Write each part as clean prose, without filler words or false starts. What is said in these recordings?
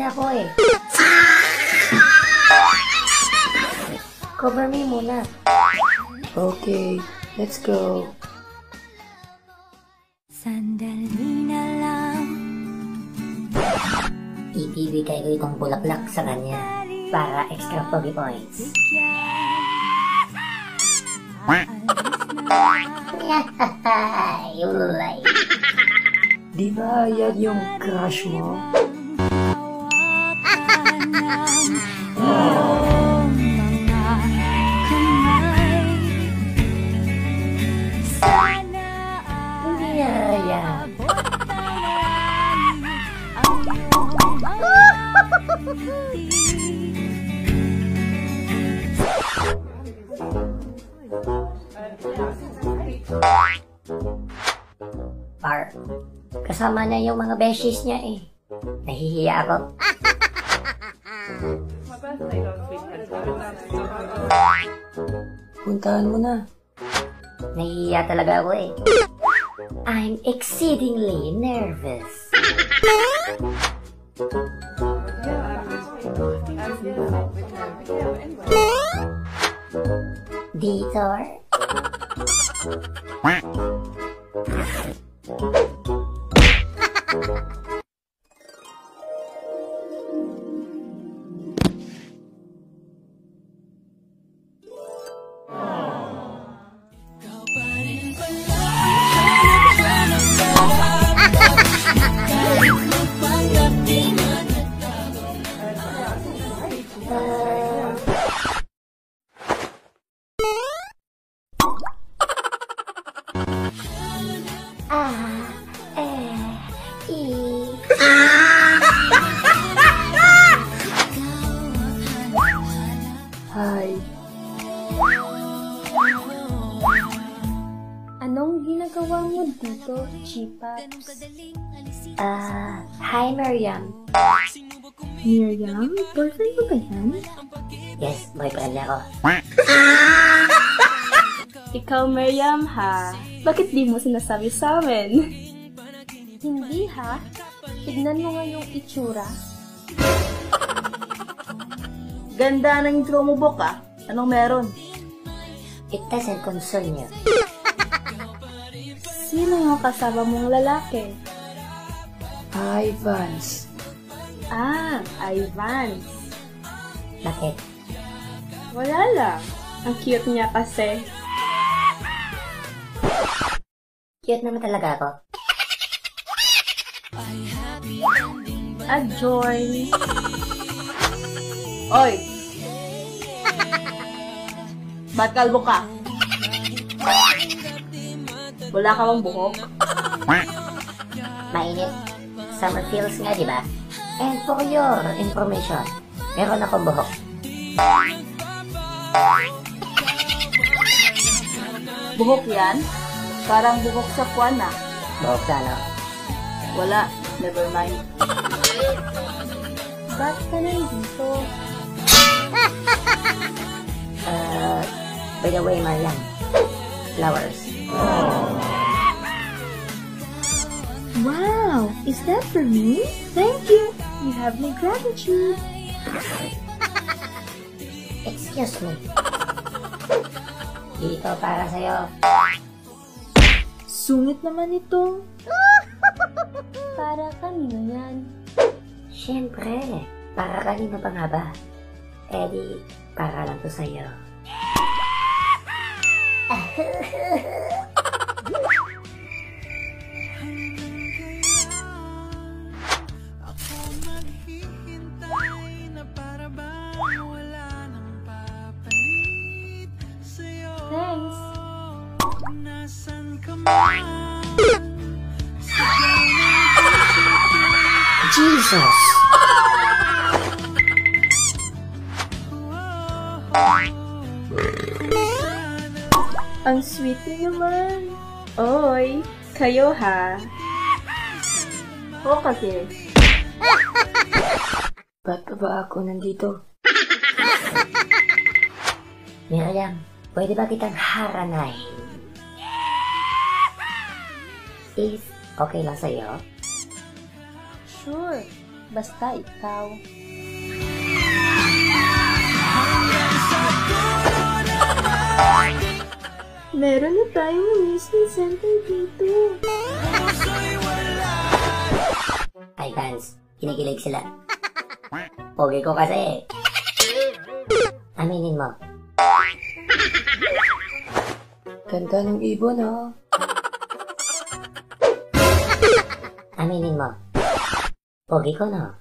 ako eh. Cover me muna. Okay, let's go. Sandali na lang. Ibibigay ko itong bulaklak sa kanya para extra pogi points. Yulay. Di ba yan yung crush mo? Hindi yan. Par, kasama na yung mga beshies niya eh. Nahihiya ako. Puntahan mo na. Nahihiya talaga ako eh. I'm exceedingly nervous. Detour? Hi. Anong ginagawa mo dito, Chipaps? Hi Miriam. Miriam? Boyfriend mo ba yan? Yes, boyfriend niya ako. Ikaw, Miriam, ha? Bakit di mo sinasabi sa amin? Hindi, ha? Tignan mo nga yung itsura. Ganda ng intro mo, Bok, ah. Anong meron? It doesn't concern you. Sino yung kasama mong lalaki? Hi, Vance. Ah, Ivans. Bakit? Wala lang. Ang cute niya kasi. Cute naman talaga ako. Adjoy. Oy! Ba't kalbo ka? Wala ka bang buhok? Mainit. Summer feels nga, di ba? And for your information, meron akong buhok. Buhok yan? Parang buhok sa kwan, ah. Buhok sa ano? Wala. Never mind. Ba't ka nandito? By the way, Mariam, flowers. Wow! Is that for me? Thank you! You have my gratitude. Excuse me. Dito para sa'yo. Sungit naman ito. Para kanino yan? Siyempre, para kanino pa nga ba? Eh di, para lang to sa'yo. Thanks. Jesus! Ang sweet niyo naman. Oy, kayo ha? Oo kasi. Ba't pa ba ako nandito? Miriam, pwede ba kitang haranayin? If okay lang sa'yo? Sure. basta ikaw. Meron na tayong amusement center dito. Ay, fans, kinikilig sila. Pogi ko kasi. Aminin mo. Ganda ng ibon, ha? Aminin mo. Pogi ko, no?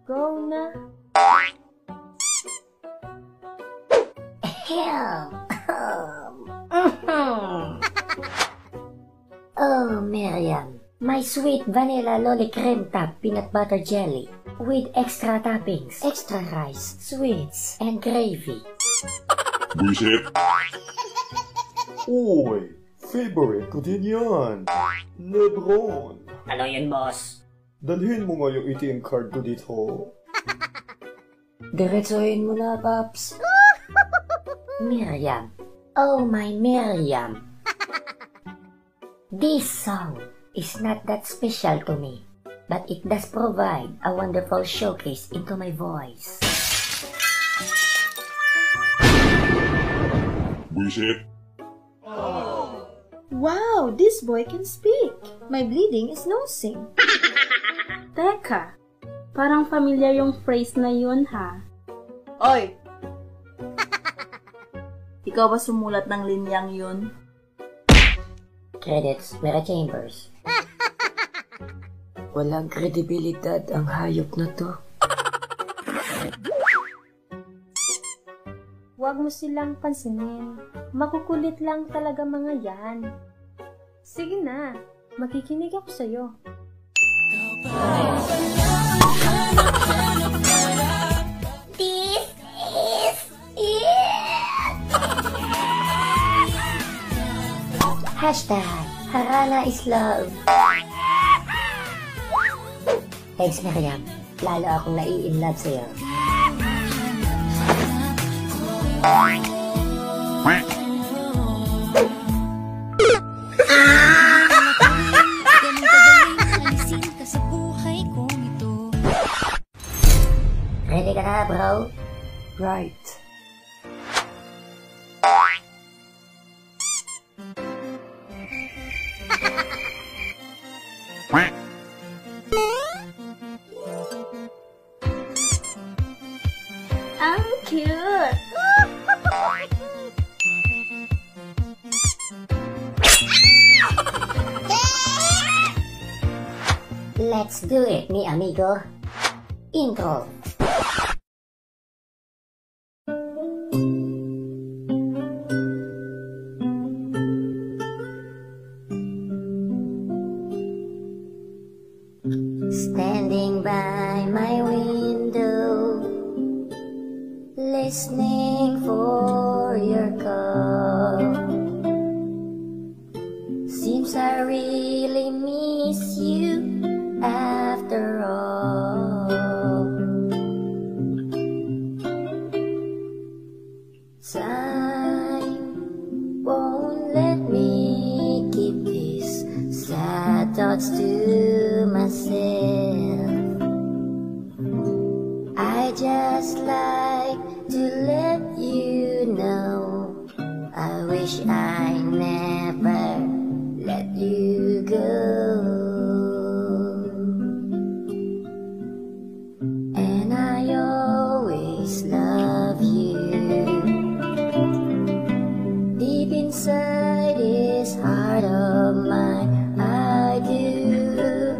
Go na. Hell! Oh, Miriam. My sweet vanilla lolly cream top peanut butter jelly with extra toppings, extra rice, sweets, and gravy. Buisit! Uy, favorite ko din yan. Lebron. Ano yun, boss? Dalhin mo nga yung ATM card ko dito. Diretsuhin mo na, Paps. Miriam. Oh, my Miriam. This song is not that special to me, but it does provide a wonderful showcase into my voice. Buisit! Wow, this boy can speak. My bleeding is nosing. Teka, parang familiar yung phrase na yun, ha? Oy! Ikaw ba sumulat ng linyang yun? Credits, Mira Chambers. Walang kredibilidad ang hayop na to. Huwag mo silang pansinin. Makukulit lang talaga mga yan. Sige na, makikinig ako sa'yo. This is it! Hashtag, Harana is love. Thanks, Miriam. Lalo akong nai-in-love sa'yo. Ready ka na, bro? Right. Ang cute! Let's do it, mi amigo. Intro. Standing by my window, listening for your call. Seems I really miss you after all. Time won't let me keep these sad thoughts to myself. I just like to let you know I wish I never let you go. And I always love you. Deep inside this heart of mine, I do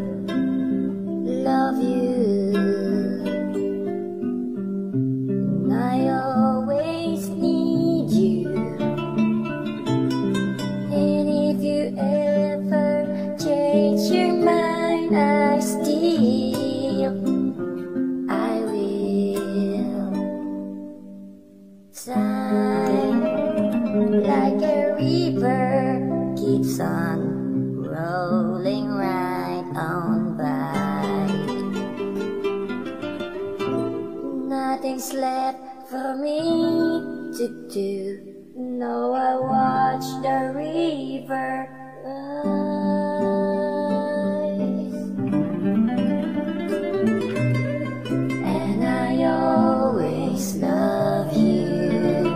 love you. And I always need you. And if you ever change your mind, I will. Time, like a river, keeps on rolling right on by. nothing's left for me to do. No, I watch the river rise, and I always love you.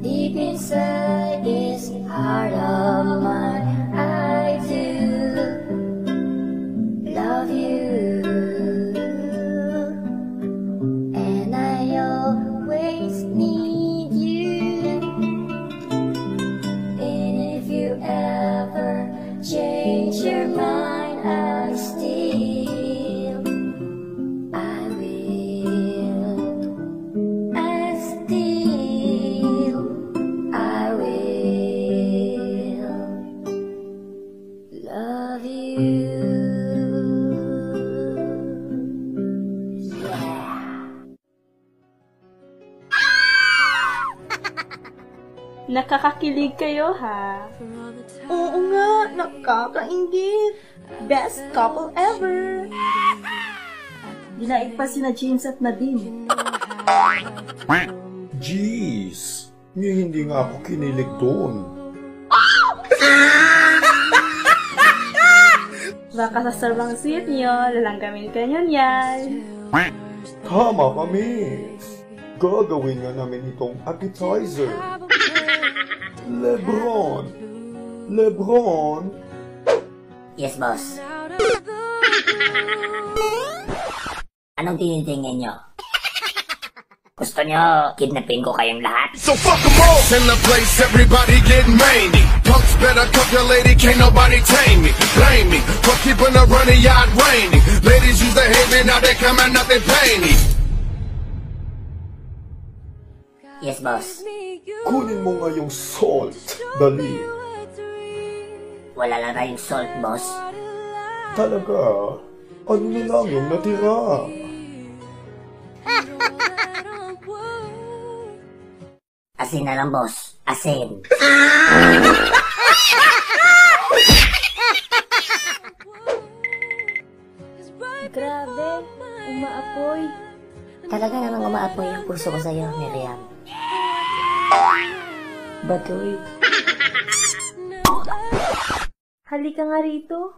Deep inside this heart of mine, I do love you, and I always need you. And if you ever change your mind, I still, I will, I still, I will love you. Nakakakilig kayo, ha? Oo nga, nakakaingit. Best couple ever. Dinaig pa sina James at Nadine. Jeez, hindi nga ako kinilig doon. Baka sa sobrang sweet nyo, lalanggamin ka nyo yan. Tama kami. Gagawin nga namin itong appetizer. Lebron. Lebron. Yes, boss. Anong tinitingin nyo? Gusto nyo kidnapin ko kayong lahat? So fuck them all. In the place, everybody getting mangy. Punks better cuff your lady, can't nobody tame me. Blame me for keeping the running yard rainy. Ladies used to hate me, now they come out, now they pay me. Yes, boss. Kunin mo nga yung salt. Dali. Wala lang tayong salt, boss. Talaga? Ano na lang yung natira? Asin na lang, boss. Asin. Grabe, umaapoy. Talaga namang umaapoy ang puso ko sa'yo, Miriam. Batoy. Halika nga rito.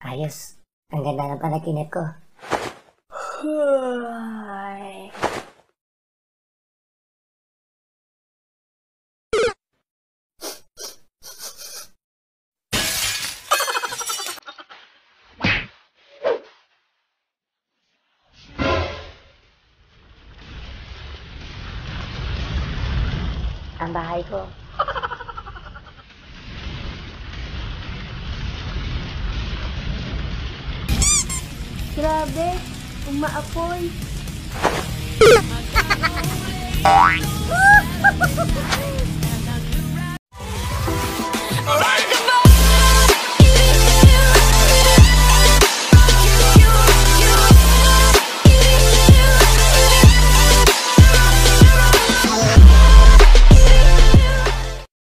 Ayos. Ang ganda ng panaginip ko. Ang bahay ko. Grabe, umaapoy.